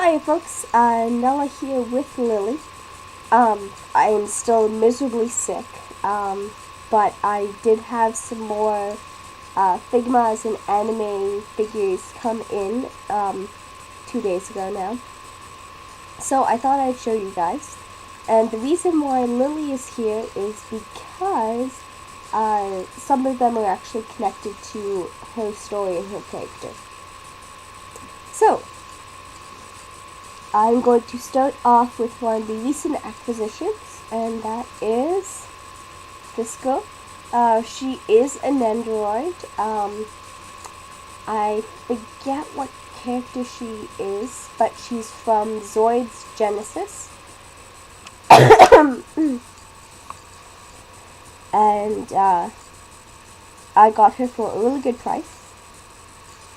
Hi folks, Nella here with Lily. I am still miserably sick, but I did have some more Figmas and anime figures come in 2 days ago now. So I thought I'd show you guys. And the reason why Lily is here is because some of them are actually connected to her story and her character. So, I'm going to start off with one of the recent acquisitions, and that is this girl. She is an android. I forget what character she is, but she's from Zoids Genesis. And I got her for a really good price.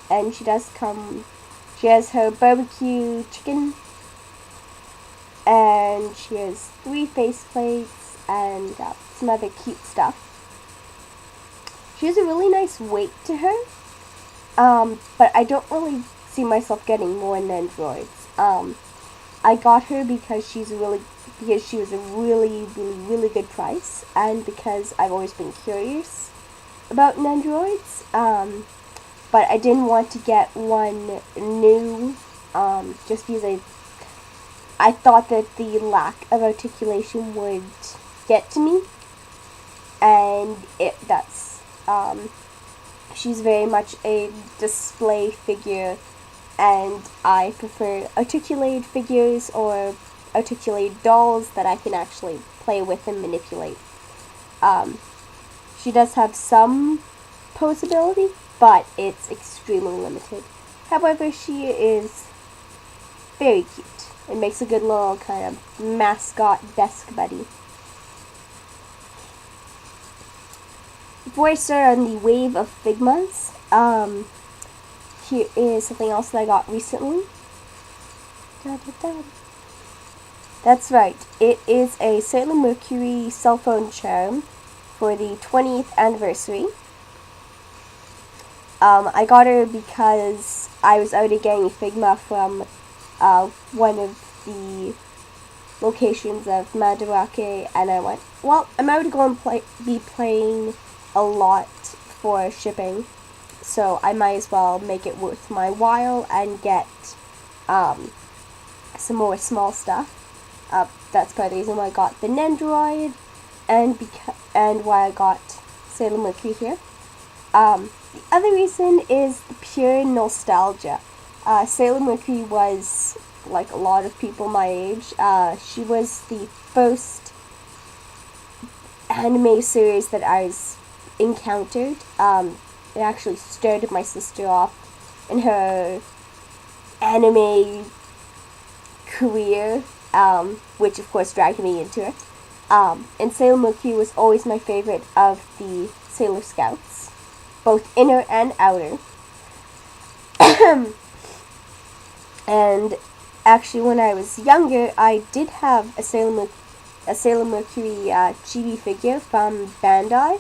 And she has her barbecue chicken, and she has 3 faceplates and some other cute stuff. She has a really nice weight to her, but I don't really see myself getting more androids. I got her because she was a really good price, and because I've always been curious about androids. But I didn't want to get one new, just because I thought that the lack of articulation would get to me, and it does. She's very much a display figure, and I prefer articulated figures or articulated dolls that I can actually play with and manipulate. She does have some posability, but it's extremely limited. However, she is very cute. It makes a good little kind of mascot desk buddy. Before I start on the wave of Figmas, here is something else that I got recently. That's right, it is a Sailor Mercury cell phone charm for the 20th anniversary. I got her because I was already getting Figma from one of the locations of Madarake, and I went, well, I'm already going to be playing a lot for shipping, so I might as well make it worth my while and get some more small stuff. That's part of the reason why I got the Nendoroid, and why I got Sailor Mercury here. The other reason is the pure nostalgia. Sailor Mercury was, like a lot of people my age, she was the first anime series that I encountered. It actually started my sister off in her anime career, which of course dragged me into it. And Sailor Mercury was always my favorite of the Sailor Scouts, both inner and outer. And actually, when I was younger, I did have a Sailor Mercury chibi figure from Bandai,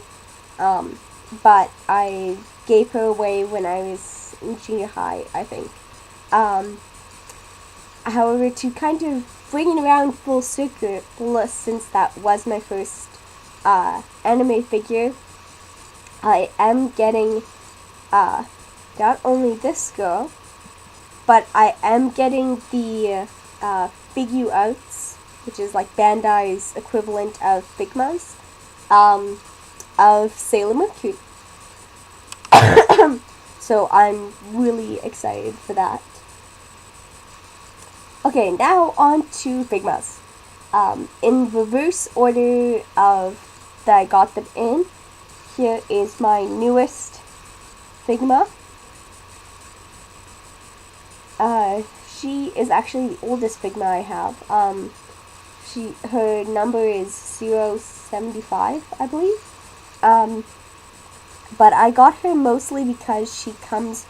but I gave her away when I was in junior high, I think. However, to kind of bring it around full circle, since that was my first anime figure, I am getting not only this girl, but I am getting the Figuarts, which is like Bandai's equivalent of Figmas, of Sailor Mercury. So I'm really excited for that. Okay, now on to Figmas. In reverse order of that I got them in, here is my newest Figma. She is actually the oldest Figma I have. Her number is 075, I believe. But I got her mostly because she comes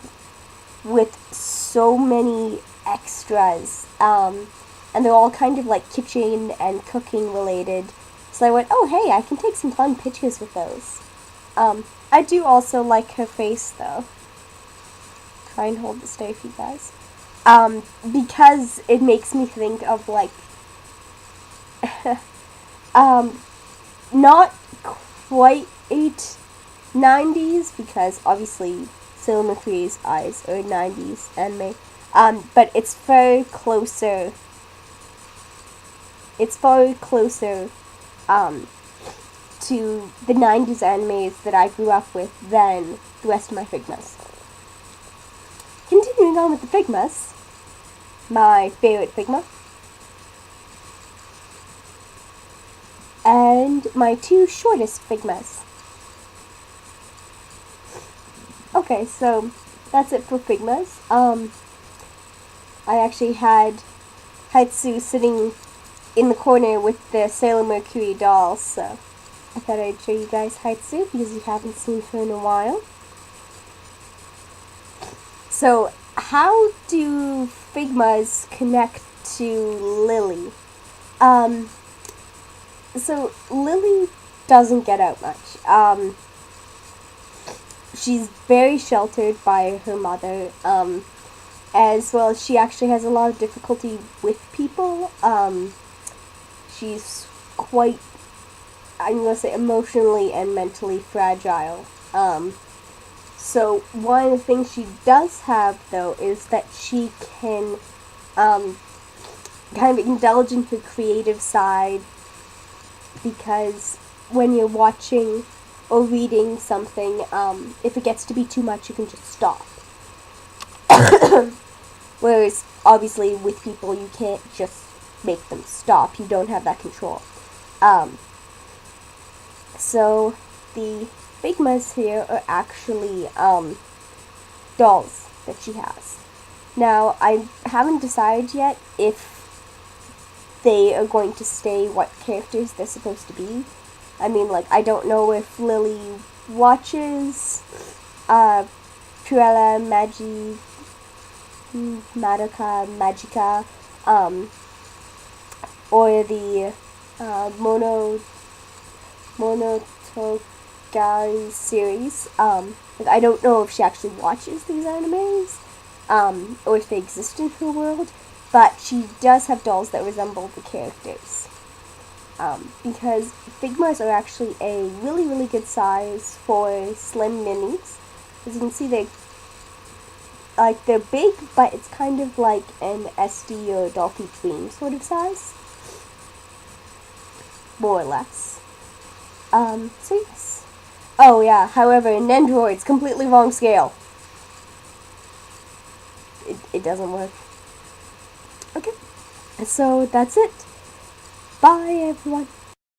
with so many extras, and they're all kind of like kitchen and cooking related. So I went, oh hey, I can take some fun pictures with those. I do also like her face though. Try and hold the stay for you guys. because it makes me think of like um, not quite 890s, because obviously Sailor McCree's eyes are 90s anime, but it's far closer. It's far closer um, to the 90s animes that I grew up with than the rest of my Figmas. Continuing on with the Figmas, my favorite Figma, and my two shortest Figmas. Okay, so that's it for Figmas. I actually had Haitsu sitting in the corner with the Sailor Mercury doll, so I thought I'd show you guys Haitsu because you haven't seen her in a while. So, how do Figmas connect to Lily? So Lily doesn't get out much. She's very sheltered by her mother, as well as she actually has a lot of difficulty with people. She's quite, I'm going to say, emotionally and mentally fragile. So one of the things she does have, though, is that she can kind of indulge in her creative side, because when you're watching or reading something, if it gets to be too much, you can just stop. Whereas, obviously, with people, you can't just make them stop. You don't have that control. So, the Figmas here are actually dolls that she has. Now, I haven't decided yet if they are going to stay what characters they're supposed to be. I mean, like, I don't know if Lily watches Cruella, Madoka, Magica, or the Monogatari series. Like, I don't know if she actually watches these animes, or if they exist in her world, but she does have dolls that resemble the characters. Because Figmas are actually a really, really good size for slim minis. As you can see, they're big, but it's kind of like an SD or Dolphy Dream sort of size. More or less. So yes. Oh yeah, however, Nendoroid's completely wrong scale. It doesn't work. Okay. So that's it. Bye, everyone.